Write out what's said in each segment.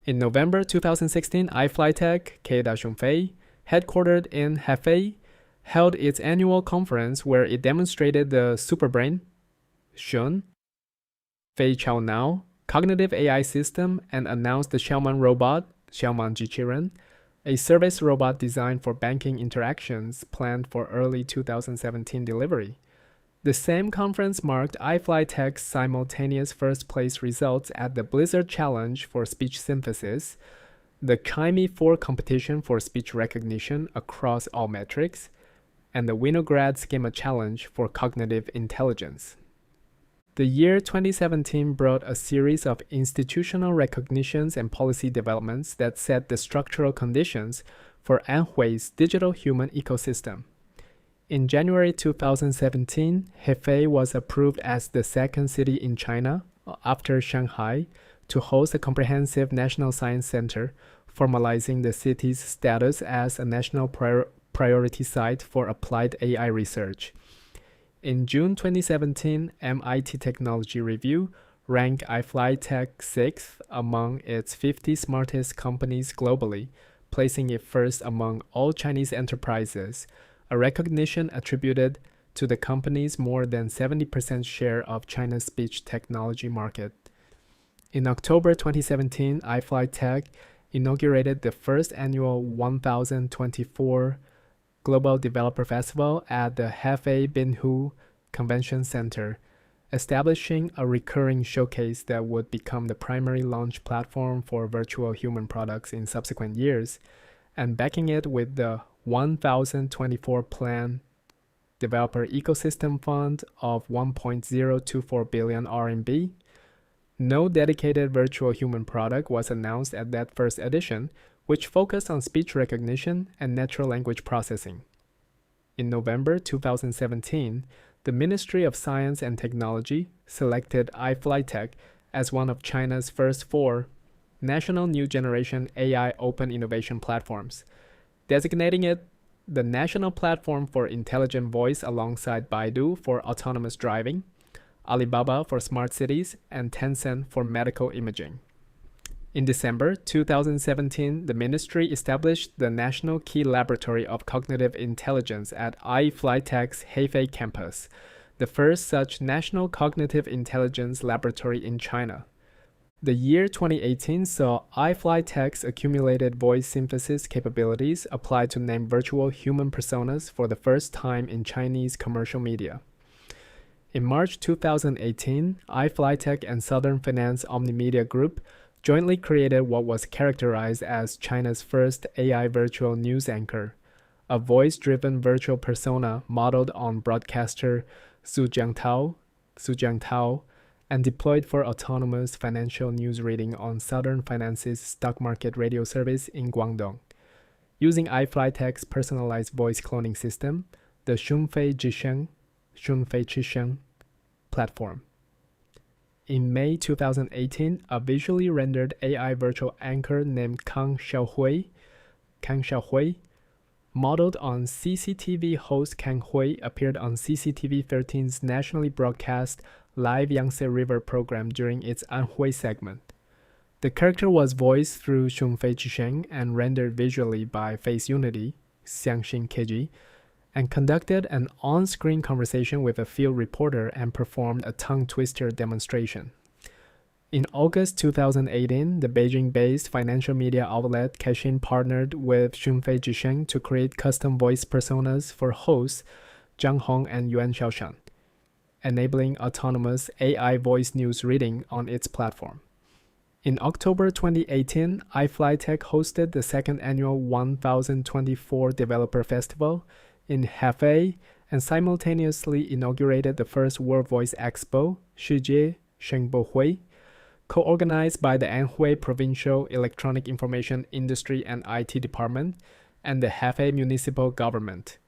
In November 2016, iFlytek,科大讯飞, headquartered in Hefei, held its annual conference where it demonstrated the superbrain, Shun, Fei Chao Now, cognitive AI system and announced the Xiaoman robot, Xiaoman Jiqiren, a service robot designed for banking interactions planned for early 2017 delivery. The same conference marked iFlytek's simultaneous first-place results at the Blizzard Challenge for Speech Synthesis, the Chimey 4 competition for speech recognition across all metrics, and the Winograd Schema Challenge for cognitive intelligence. The year 2017 brought a series of institutional recognitions and policy developments that set the structural conditions for Anhui's digital human ecosystem. In January 2017, Hefei was approved as the second city in China, after Shanghai, to host a comprehensive national science center, formalizing the city's status as a national priority site for applied AI research. In June 2017, MIT Technology Review ranked iFlytek 6th among its 50 smartest companies globally, placing it first among all Chinese enterprises, a recognition attributed to the company's more than 70% share of China's speech technology market. In October 2017, iFlytek inaugurated the first annual 1024 Global Developer Festival at the Hefei Binhu Convention Center, establishing a recurring showcase that would become the primary launch platform for virtual human products in subsequent years, and backing it with the 1024 Plan Developer Ecosystem Fund of 1.024 billion RMB. No dedicated virtual human product was announced at that first edition, which focused on speech recognition and natural language processing. In November 2017, the Ministry of Science and Technology selected iFlytek as one of China's first 4 national new generation AI open innovation platforms, designating it the national platform for intelligent voice alongside Baidu for autonomous driving, Alibaba for smart cities, and Tencent for medical imaging. In December 2017, the ministry established the National Key Laboratory of Cognitive Intelligence at iFlytek's Hefei campus, the first such national cognitive intelligence laboratory in China. The year 2018 saw iFlytek's accumulated voice synthesis capabilities applied to name virtual human personas for the first time in Chinese commercial media. In March 2018, iFlytek and Southern Finance Omnimedia Group jointly created what was characterized as China's first AI virtual news anchor, a voice-driven virtual persona modeled on broadcaster Su Jiangtao, and deployed for autonomous financial news reading on Southern Finance's stock market radio service in Guangdong. Using iFlytek's personalized voice cloning system, the Shunfei Qisheng platform. In May 2018, a visually rendered AI virtual anchor named Kang Xiaohui, modeled on CCTV host Kang Hui, appeared on CCTV 13's nationally broadcast live Yangtze River program during its Anhui segment. The character was voiced through Shunfei Qisheng and rendered visually by Face Unity, Xiangxin Keji, and conducted an on-screen conversation with a field reporter and performed a tongue twister demonstration. In August 2018, the Beijing-based financial media outlet Caixin partnered with Shunfei Qisheng to create custom voice personas for hosts Zhang Hong and Yuan Xiaoshan, enabling autonomous AI voice news reading on its platform. In October 2018, iFlytek hosted the second annual 1024 Developer Festival in Hefei and simultaneously inaugurated the first World Voice Expo, Shijie Shengbohui, co-organized by the Anhui Provincial Electronic Information Industry and IT Department and the Hefei Municipal Government.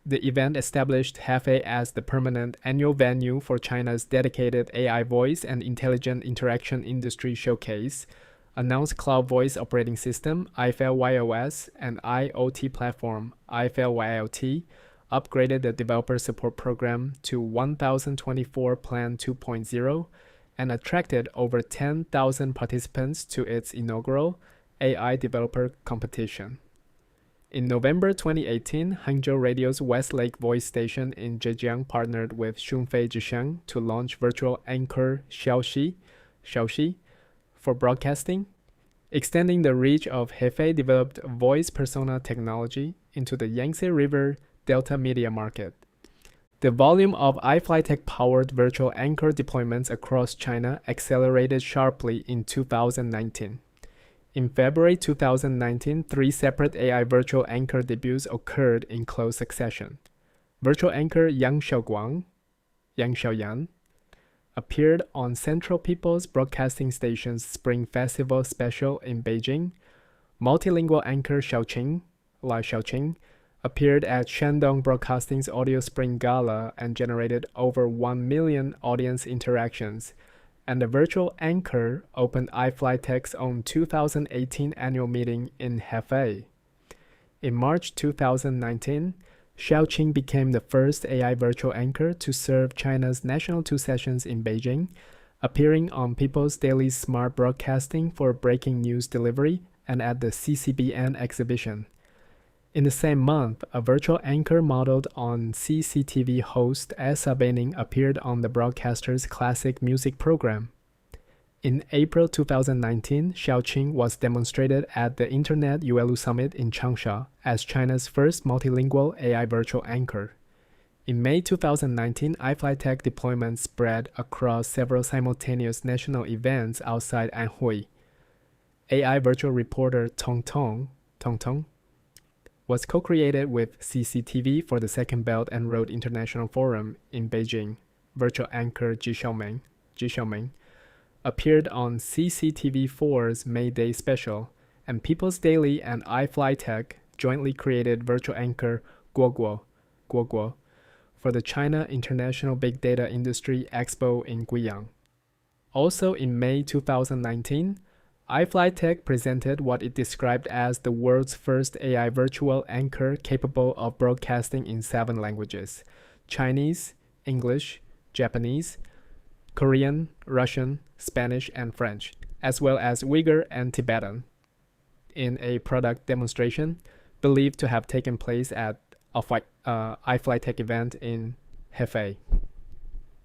The event established Hefei as the permanent annual venue for China's dedicated AI voice and intelligent interaction industry showcase, announced cloud voice operating system iFlyOS and IoT platform iFlyIoT, upgraded the developer support program to 1024 Plan 2.0, and attracted over 10,000 participants to its inaugural AI developer competition. In November 2018, Hangzhou Radio's Westlake Voice Station in Zhejiang partnered with Shunfei Zhisheng to launch virtual anchor Xiaoxi for broadcasting, extending the reach of Hefei developed voice persona technology into the Yangtze River Delta media market. The volume of iFlytek-powered virtual anchor deployments across China accelerated sharply in 2019. In February 2019, 3 separate AI virtual anchor debuts occurred in close succession. Virtual anchor Yang Xiaoyan, appeared on Central People's Broadcasting Station's Spring Festival special in Beijing. Multilingual anchor Lai Xiaoqing, appeared at Shandong Broadcasting's Audio Spring Gala and generated over 1 million audience interactions. And the virtual anchor opened iFlytek's own 2018 annual meeting in Hefei. In March 2019, Xiaoqing became the first AI virtual anchor to serve China's National 2 sessions in Beijing, appearing on People's Daily Smart Broadcasting for breaking news delivery and at the CCBN exhibition. In the same month, a virtual anchor modeled on CCTV host Esa Bening appeared on the broadcaster's classic music program. In April 2019, Xiaoqing was demonstrated at the Internet ULU Summit in Changsha as China's first multilingual AI virtual anchor. In May 2019, iFlytek deployment spread across several simultaneous national events outside Anhui. AI virtual reporter Tong Tong was co-created with CCTV for the Second Belt and Road International Forum in Beijing. Virtual anchor Ji Xiaoming appeared on CCTV4's May Day special, and People's Daily and iFlytek jointly created virtual anchor Guoguo for the China International Big Data Industry Expo in Guiyang. Also in May 2019, iFlytek presented what it described as the world's first AI virtual anchor capable of broadcasting in 7 languages: Chinese, English, Japanese, Korean, Russian, Spanish, and French, as well as Uyghur and Tibetan, in a product demonstration believed to have taken place at a iFlytek event in Hefei.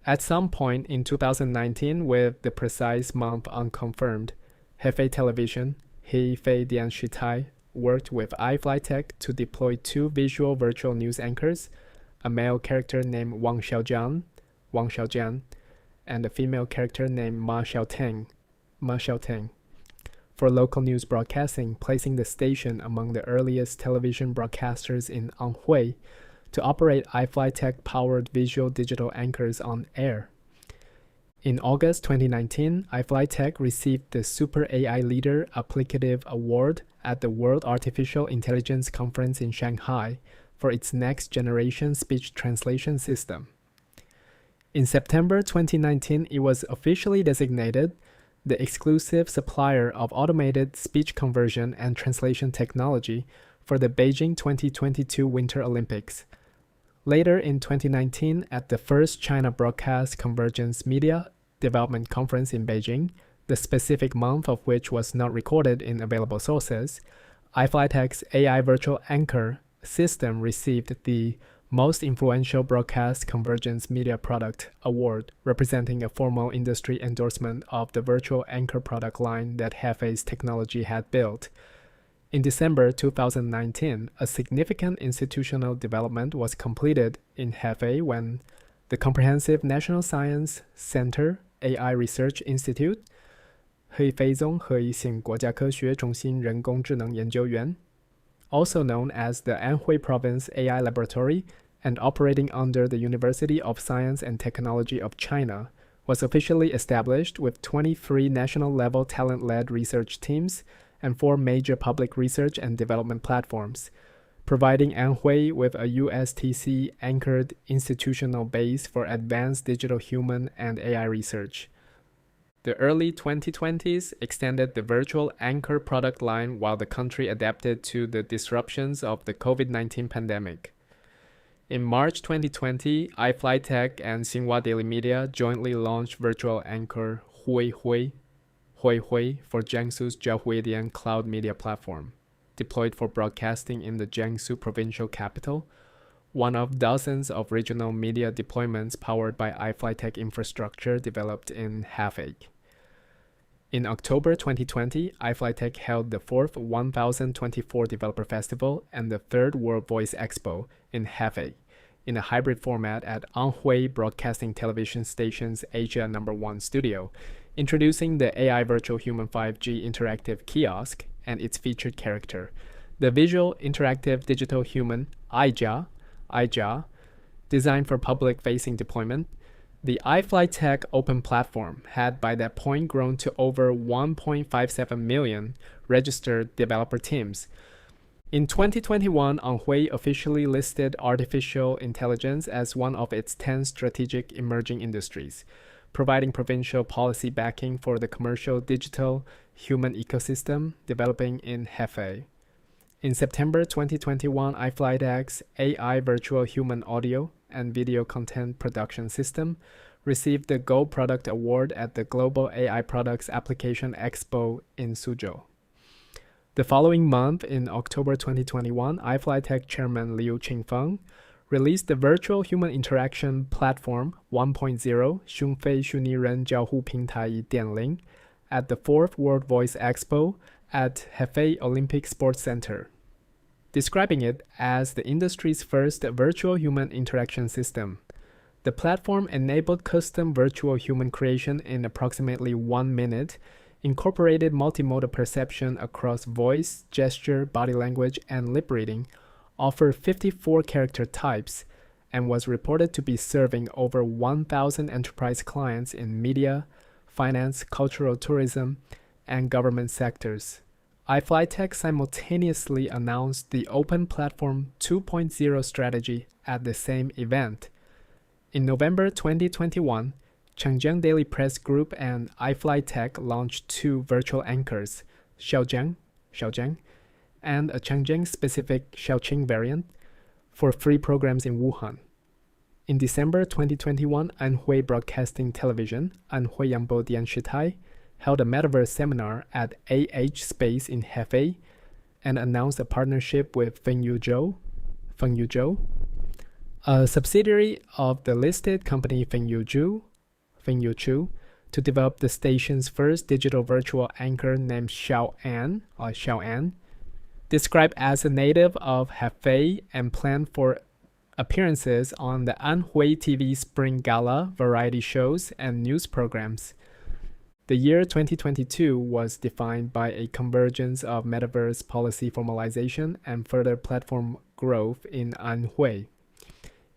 At some point in 2019, with the precise month unconfirmed, Hefei Television, Hefei Dianshitai, worked with iFlytek to deploy 2 visual virtual news anchors, a male character named Wang Xiaojian, and a female character named Ma Xiaoteng, for local news broadcasting, placing the station among the earliest television broadcasters in Anhui to operate iFlytek-powered visual digital anchors on air. In August 2019, iFlytek received the Super AI Leader Applicative Award at the World Artificial Intelligence Conference in Shanghai for its next-generation speech translation system. In September 2019, it was officially designated the exclusive supplier of automated speech conversion and translation technology for the Beijing 2022 Winter Olympics. Later in 2019, at the first China Broadcast Convergence Media Development Conference in Beijing, the specific month of which was not recorded in available sources, iFlytek's AI Virtual Anchor system received the Most Influential Broadcast Convergence Media Product Award, representing a formal industry endorsement of the virtual anchor product line that Hefei's technology had built. In December 2019, a significant institutional development was completed in Hefei when the Comprehensive National Science Center AI Research Institute, Hefei 综合性国家科学中心人工智能研究院, also known as the Anhui Province AI Laboratory and operating under the University of Science and Technology of China, was officially established with 23 national-level talent-led research teams and 4 major public research and development platforms, providing Anhui with a USTC-anchored institutional base for advanced digital human and AI research. The early 2020s extended the virtual anchor product line while the country adapted to the disruptions of the COVID-19 pandemic. In March 2020, iFlytek and Xinhua Daily Media jointly launched virtual anchor Hui for Jiangsu's Zhaohuidian cloud media platform, deployed for broadcasting in the Jiangsu provincial capital, one of dozens of regional media deployments powered by iFlytek infrastructure developed in Hefei. In October 2020, iFlytek held the 4th 1024 Developer Festival and the 3rd World Voice Expo in Hefei, in a hybrid format at Anhui Broadcasting Television Station's Asia No. 1 studio, introducing the AI Virtual Human 5G interactive kiosk and its featured character, the Visual Interactive Digital Human IJA, designed for public-facing deployment. The iFlytek open platform had by that point grown to over 1.57 million registered developer teams. In 2021, Anhui officially listed artificial intelligence as one of its 10 strategic emerging industries, providing provincial policy backing for the commercial digital human ecosystem developing in Hefei. In September 2021, iFlytek's AI Virtual Human Audio and Video Content Production System received the Gold Product Award at the Global AI Products Application Expo in Suzhou. The following month, in October 2021, iFlytek Chairman Liu Qingfeng released the Virtual Human Interaction Platform 1.0 讯飞虚拟人交互平台 1.0 at the 4th World Voice Expo at Hefei Olympic Sports Center, describing it as the industry's first virtual human interaction system. The platform enabled custom virtual human creation in approximately 1 minute, incorporated multimodal perception across voice, gesture, body language, and lip reading, offered 54 character types, and was reported to be serving over 1,000 enterprise clients in media, finance, cultural tourism, and government sectors. iFlytek simultaneously announced the Open Platform 2.0 strategy at the same event. In November 2021, Changjiang Daily Press Group and iFlytek launched 2 virtual anchors, Xiaojiang, and a Changjiang-specific Xiaoqing variant, for free programs in Wuhan. In December 2021, Anhui Broadcasting Television, Anhui Yangbo Dianshitai, held a metaverse seminar at Space in Hefei and announced a partnership with Fengyuzhou, a subsidiary of the listed company Fengyuzhou, to develop the station's first digital virtual anchor named Xiaoan, described as a native of Hefei and planned for appearances on the Anhui TV Spring Gala variety shows and news programs. The year 2022 was defined by a convergence of metaverse policy formalization and further platform growth in Anhui.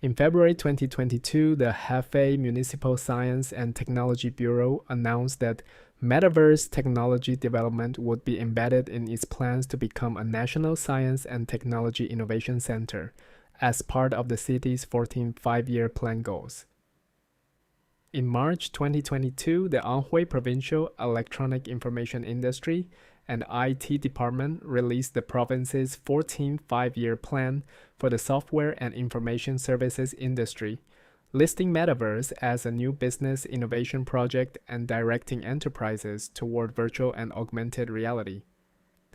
In February 2022, the Hefei Municipal Science and Technology Bureau announced that metaverse technology development would be embedded in its plans to become a national science and technology innovation center as part of the city's 14 five-year plan goals. In March 2022, the Anhui Provincial Electronic Information Industry and IT Department released the province's 14th five-year plan for the software and information services industry, listing metaverse as a new business innovation project and directing enterprises toward virtual and augmented reality,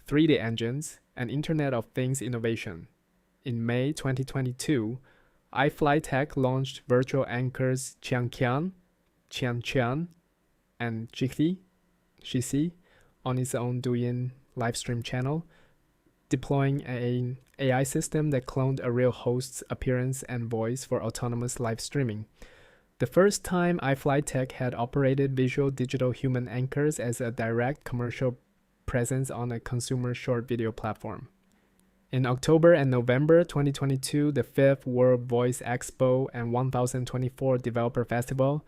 3D engines, and Internet of Things innovation. In May 2022, iFlytek launched virtual anchors Qianqian, and Xixi on its own Douyin livestream channel, deploying an AI system that cloned a real host's appearance and voice for autonomous live streaming. The first time iFlytek had operated visual digital human anchors as a direct commercial presence on a consumer short video platform. In October and November 2022, the 5th World Voice Expo and 1024 Developer Festival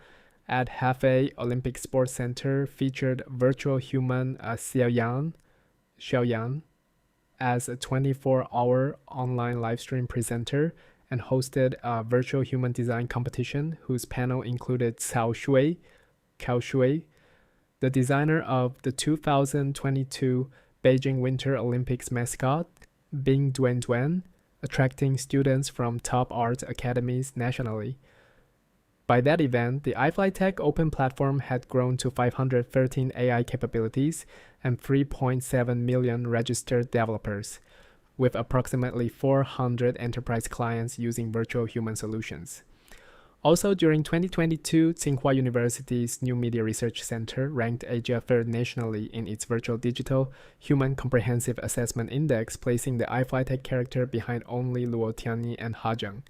at Hefei Olympic Sports Center featured virtual human Xiaoyan as a 24-hour online livestream presenter and hosted a virtual human design competition whose panel included Cao Shui, the designer of the 2022 Beijing Winter Olympics mascot, Bing Duan, attracting students from top art academies nationally. By that event, the iFlytek open platform had grown to 513 AI capabilities and 3.7 million registered developers, with approximately 400 enterprise clients using virtual human solutions. Also, during 2022, Tsinghua University's New Media Research Center ranked Asia third nationally in its Virtual Digital Human Comprehensive Assessment Index, placing the iFlytek character behind only Luo Tianyi and Hajang.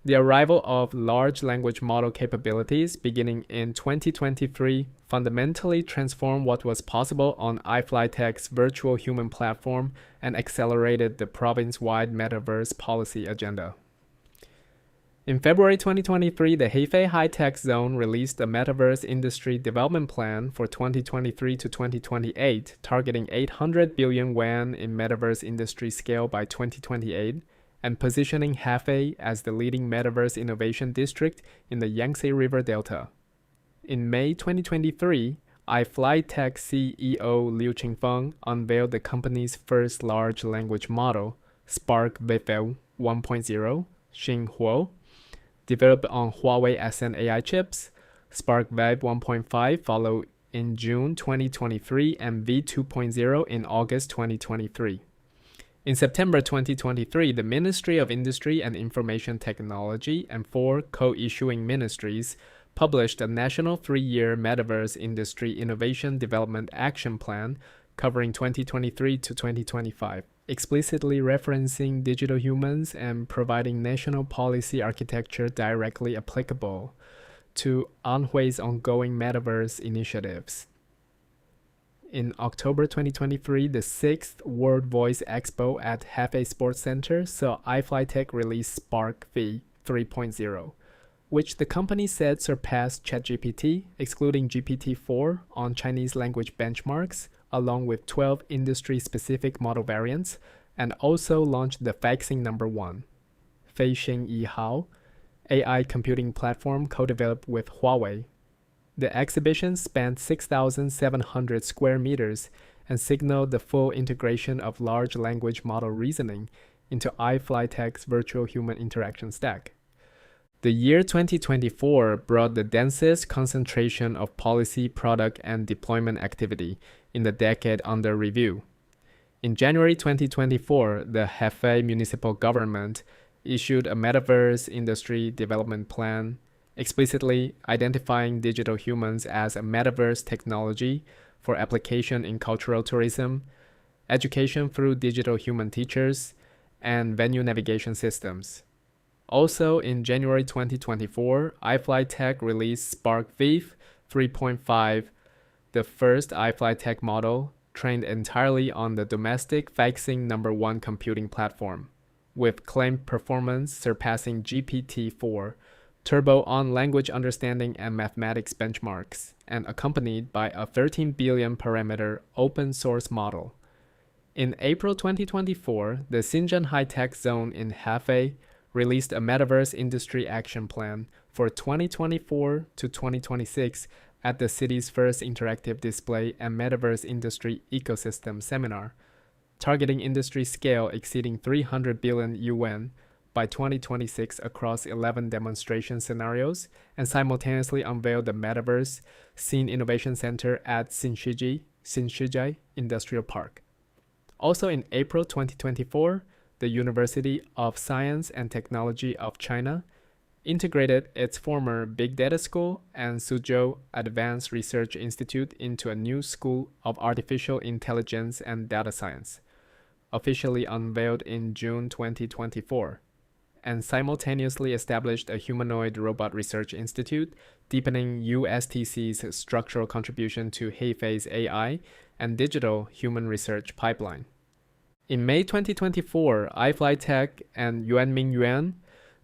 The arrival of large language model capabilities beginning in 2023 fundamentally transformed what was possible on iFlytek's virtual human platform and accelerated the province-wide metaverse policy agenda. In February 2023, the Hefei High-Tech Zone released a metaverse industry development plan for 2023 to 2028, targeting 800 billion yuan in metaverse industry scale by 2028, and positioning Hefei as the leading metaverse innovation district in the Yangtze River Delta. In May 2023, iFlytek CEO Liu Qingfeng unveiled the company's first large language model, Spark Vefeu 1.0, Xinghuo, developed on Huawei Ascend AI chips. Spark Vive 1.5 followed in June 2023 and V2.0 in August 2023. In September 2023, the Ministry of Industry and Information Technology and 4 co-issuing ministries published a national 3-year Metaverse Industry Innovation Development Action Plan covering 2023 to 2025, explicitly referencing digital humans and providing national policy architecture directly applicable to Anhui's ongoing Metaverse initiatives. In October 2023, the 6th World Voice Expo at Hefei Sports Center saw iFlytek release Spark V 3.0, which the company said surpassed ChatGPT, excluding GPT-4, on Chinese language benchmarks, along with 12 industry-specific model variants, and also launched the Faxing number 1, Feixing Yihao, AI computing platform co-developed with Huawei. The exhibition spanned 6,700 square meters and signaled the full integration of large language model reasoning into iFlytek's virtual human interaction stack. The year 2024 brought the densest concentration of policy, product, and deployment activity in the decade under review. In January 2024, the Hefei municipal government issued a metaverse industry development plan, explicitly identifying digital humans as a metaverse technology for application in cultural tourism, education through digital human teachers, and venue navigation systems. Also, in January 2024, iFlytek released Spark Vive 3.5, the first iFlytek model trained entirely on the domestic Faxing number 1 computing platform, with claimed performance surpassing GPT-4, turbo on language understanding and mathematics benchmarks, and accompanied by a 13 billion parameter open source model. In April 2024, the Xinjiang High-Tech Zone in Hefei released a Metaverse Industry Action Plan for 2024 to 2026 at the city's first interactive display and Metaverse Industry Ecosystem Seminar, targeting industry scale exceeding 300 billion yuan by 2026 across 11 demonstration scenarios, and simultaneously unveiled the Metaverse Scene Innovation Center at Xinshijai Industrial Park. Also in April 2024, the University of Science and Technology of China integrated its former Big Data School and Suzhou Advanced Research Institute into a new School of Artificial Intelligence and Data Science, officially unveiled in June 2024. And simultaneously established a Humanoid Robot Research Institute, deepening USTC's structural contribution to Hefei's AI and digital human research pipeline. In May 2024, iFlytek and Yuanming Yuan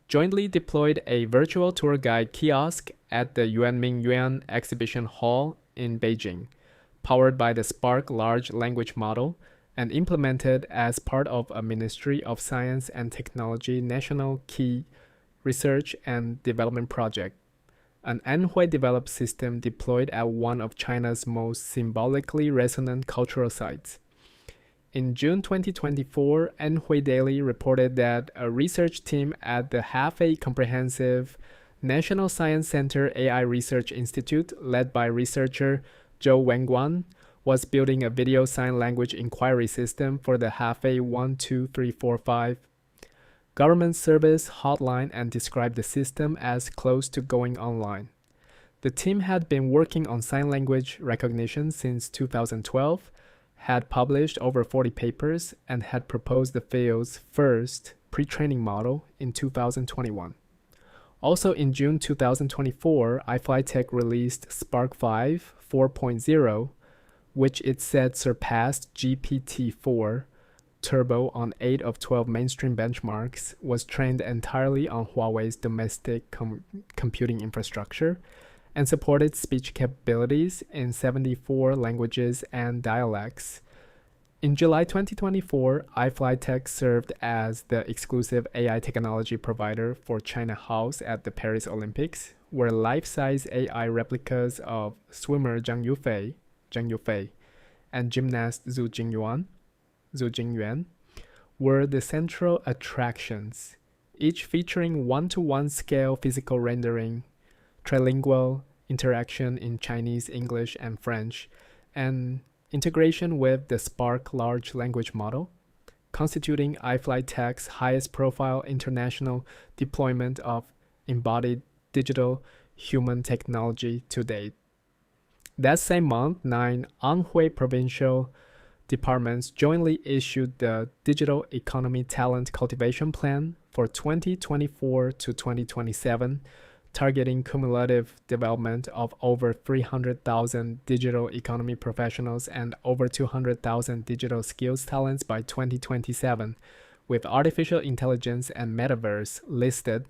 jointly deployed a virtual tour guide kiosk at the Yuanming Yuan Exhibition Hall in Beijing, powered by the Spark large language model, and implemented as part of a Ministry of Science and Technology National Key Research and Development Project, an Anhui-developed system deployed at one of China's most symbolically resonant cultural sites. In June 2024, Anhui Daily reported that a research team at the Hefei Comprehensive National Science Center AI Research Institute, led by researcher Zhou Wenguan, was building a video sign language inquiry system for the Hefei 12345 government service hotline and described the system as close to going online. The team had been working on sign language recognition since 2012, had published over 40 papers, and had proposed the field's first pre-training model in 2021. Also in June 2024, iFlytek released Spark 5 4.0, which it said surpassed GPT-4 Turbo on 8 of 12 mainstream benchmarks, was trained entirely on Huawei's domestic computing infrastructure, and supported speech capabilities in 74 languages and dialects. In July 2024, iFlytek served as the exclusive AI technology provider for China House at the Paris Olympics, where life-size AI replicas of swimmer Zhang Yufei, and gymnast Zhu Jingyuan were the central attractions, each featuring one-to-one scale physical rendering, trilingual interaction in Chinese, English, and French, and integration with the Spark large language model, constituting iFlytek's highest profile international deployment of embodied digital human technology to date. That same month, 9 Anhui provincial departments jointly issued the Digital Economy Talent Cultivation Plan for 2024 to 2027, targeting cumulative development of over 300,000 digital economy professionals and over 200,000 digital skills talents by 2027, with artificial intelligence and metaverse listed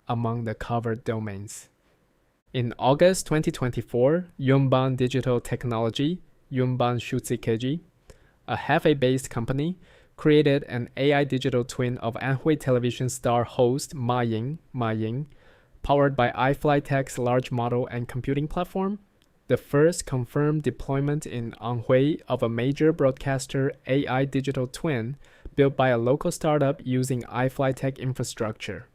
among the covered domains. In August 2024, Yunban Digital Technology, Yunban Shutsikeji, a Hefei-based company, created an AI digital twin of Anhui television star host Ma Ying, powered by iFlytek's large model and computing platform, the first confirmed deployment in Anhui of a major broadcaster AI digital twin built by a local startup using iFlytek infrastructure.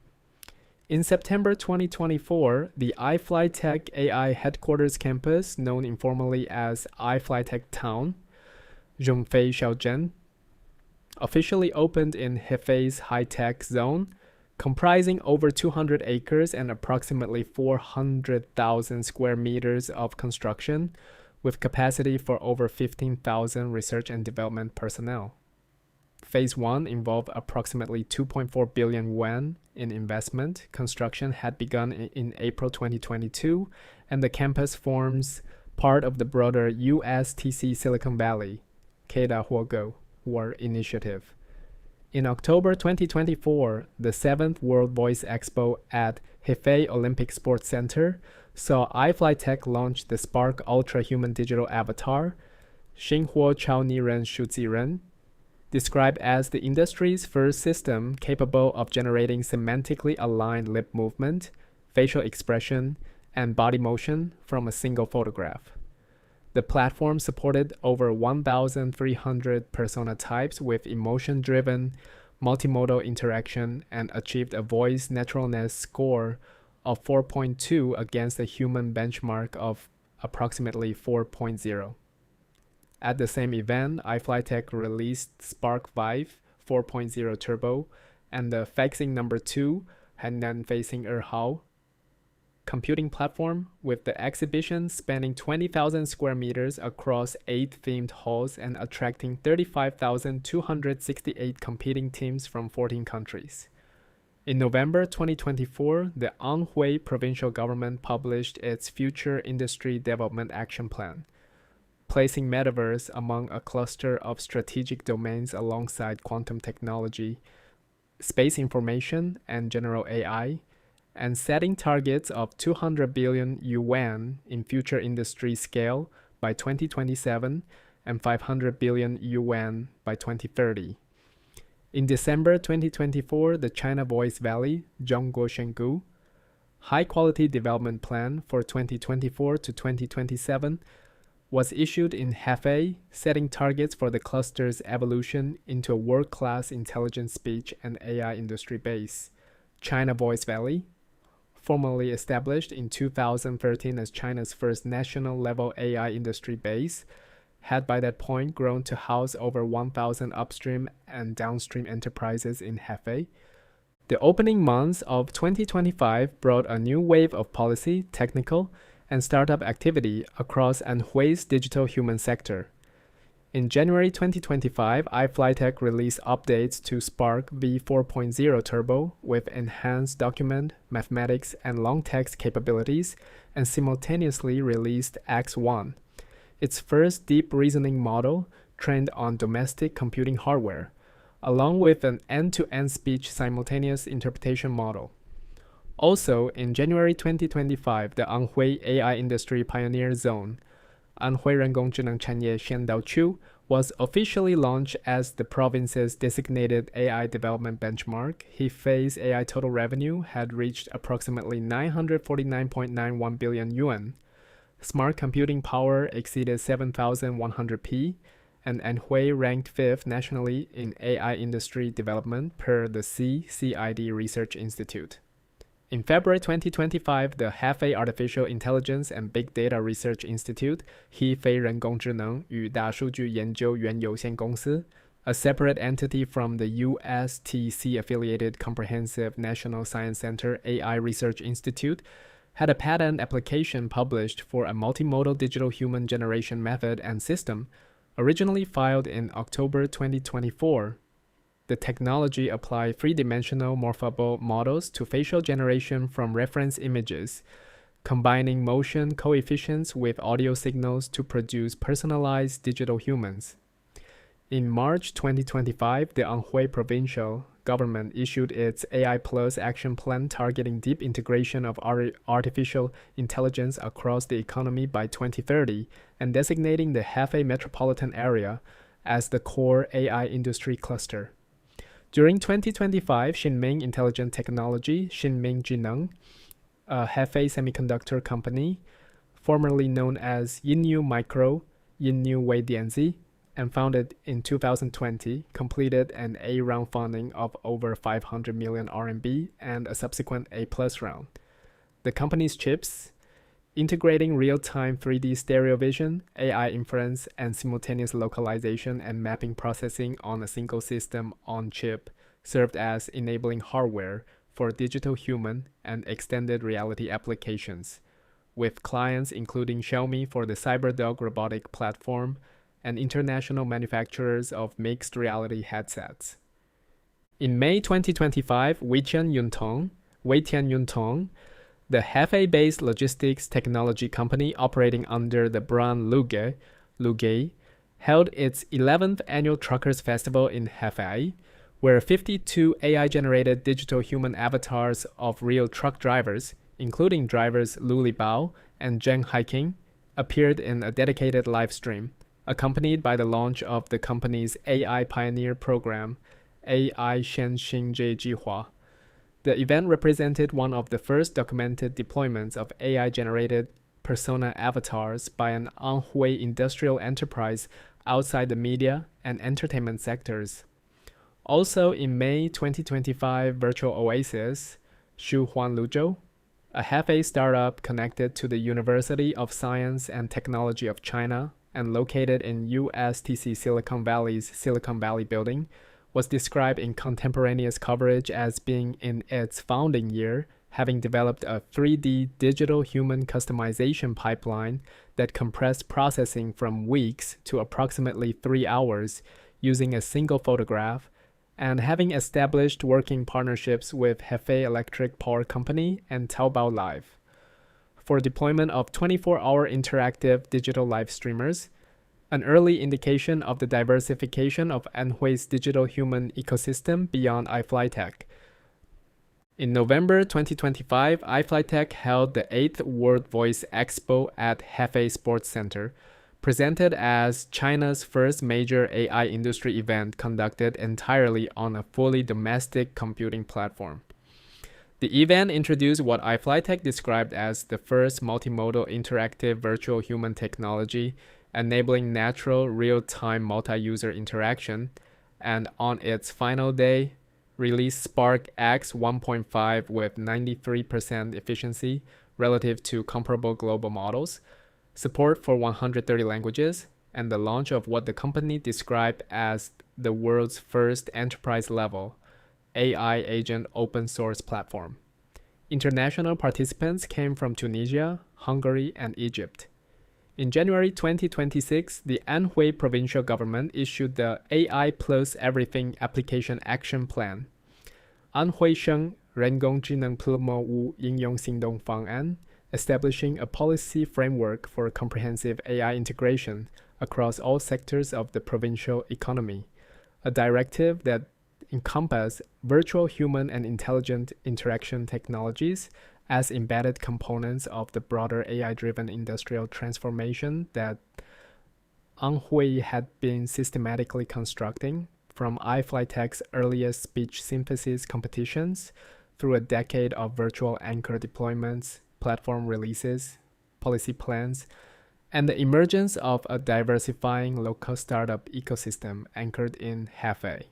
In September 2024, the iFlytek AI headquarters campus, known informally as iFlytek Town, Zhongfei Xiaozhen, officially opened in Hefei's high-tech zone, comprising over 200 acres and approximately 400,000 square meters of construction, with capacity for over 15,000 research and development personnel. Phase 1 involved approximately 2.4 billion yuan in investment. Construction had begun in April 2022, and the campus forms part of the broader USTC Silicon Valley War initiative. In October 2024, the 7th World Voice Expo at Hefei Olympic Sports Center saw iFlytek launch the Spark Ultra Human Digital Avatar, Xinghuo Chao Niren Shuziren, described as the industry's first system capable of generating semantically aligned lip movement, facial expression, and body motion from a single photograph. The platform supported over 1,300 persona types with emotion-driven, multimodal interaction and achieved a voice naturalness score of 4.2 against a human benchmark of approximately 4.0. At the same event, iFlytek released Spark 5 4.0 Turbo and the Faxing number 2 Hainan Facing Erhao computing platform, with the exhibition spanning 20,000 square meters across 8 themed halls and attracting 35,268 competing teams from 14 countries. In November 2024, the Anhui provincial government published its Future Industry Development Action Plan, placing metaverse among a cluster of strategic domains alongside quantum technology, space information, and general AI, and setting targets of 200 billion yuan in future industry scale by 2027 and 500 billion yuan by 2030. In December 2024, the China Voice Valley Zhongguo High Quality Development Plan for 2024 to 2027 was issued in Hefei, setting targets for the cluster's evolution into a world-class intelligent speech and AI industry base. China Voice Valley, formally established in 2013 as China's first national-level AI industry base, had by that point grown to house over 1,000 upstream and downstream enterprises in Hefei. The opening months of 2025 brought a new wave of policy, technical, and startup activity across Anhui's digital human sector. In January 2025, iFlytek released updates to Spark v4.0 Turbo with enhanced document, mathematics, and long text capabilities, and simultaneously released X1, its first deep reasoning model trained on domestic computing hardware, along with an end-to-end speech simultaneous interpretation model. Also, in January 2025, the Anhui AI Industry Pioneer Zone, Anhui 人工智能产业先导区, was officially launched as the province's designated AI development benchmark. Hefei's AI total revenue had reached approximately 949.91 billion yuan. Smart computing power exceeded 7,100p, and Anhui ranked 5th nationally in AI industry development per the CCID Research Institute. In February 2025, the Hefei Artificial Intelligence and Big Data Research Institute, Hefei 人工智能与大数据研究院有限公司, a separate entity from the USTC-affiliated Comprehensive National Science Center AI Research Institute, had a patent application published for a multimodal digital human generation method and system, originally filed in October 2024. The technology applied three-dimensional morphable models to facial generation from reference images, combining motion coefficients with audio signals to produce personalized digital humans. In March 2025, the Anhui provincial government issued its AI Plus action plan targeting deep integration of artificial intelligence across the economy by 2030 and designating the Hefei metropolitan area as the core AI industry cluster. During 2025, Xinming Intelligent Technology, Xinming Jineng, a Hefei semiconductor company, formerly known as Yinyu Micro, Yinyu Weidianzi, and founded in 2020, completed an A round funding of over 500 million RMB and a subsequent A+ round. The company's chips, integrating real-time 3D stereo vision, AI inference, and simultaneous localization and mapping processing on a single system on chip, served as enabling hardware for digital human and extended reality applications, with clients including Xiaomi for the CyberDog robotic platform and international manufacturers of mixed reality headsets. In May 2025, Weitian Yuntong, the Hefei-based logistics technology company operating under the brand Lugay, held its 11th annual Truckers Festival in Hefei, where 52 AI-generated digital human avatars of real truck drivers, including drivers Lu Libao and Zheng Haiking, appeared in a dedicated live stream, accompanied by the launch of the company's AI Pioneer Program, AI Shenxinzhe Jihua. The event represented one of the first documented deployments of AI-generated persona avatars by an Anhui industrial enterprise outside the media and entertainment sectors. Also in May 2025, Virtual Oasis, Shuhuan Luzhou, a Hefei startup connected to the University of Science and Technology of China and located in USTC Silicon Valley's Silicon Valley building, was described in contemporaneous coverage as being in its founding year, having developed a 3D digital human customization pipeline that compressed processing from weeks to approximately 3 hours using a single photograph, and having established working partnerships with Hefei Electric Power Company and Taobao Live. For deployment of 24-hour interactive digital live streamers, an early indication of the diversification of Anhui's digital human ecosystem beyond iFlytek. In November 2025, iFlytek held the 8th World Voice Expo at Hefei Sports Center, presented as China's first major AI industry event conducted entirely on a fully domestic computing platform. The event introduced what iFlytek described as the first multimodal interactive virtual human technology, enabling natural real-time multi-user interaction, and on its final day, released Spark X 1.5 with 93% efficiency relative to comparable global models, support for 130 languages, and the launch of what the company described as the world's first enterprise-level AI agent open source platform. International participants came from Tunisia, Hungary, and Egypt. In January 2026, the Anhui provincial government issued the AI Plus Everything Application Action Plan. Anhui 省人工智能普莫务应用行动方案, establishing a policy framework for comprehensive AI integration across all sectors of the provincial economy, a directive that encompasses virtual human and intelligent interaction technologies as embedded components of the broader AI-driven industrial transformation that Anhui had been systematically constructing, from iFlytek's earliest speech synthesis competitions through a decade of virtual anchor deployments, platform releases, policy plans, and the emergence of a diversifying local startup ecosystem anchored in Hefei.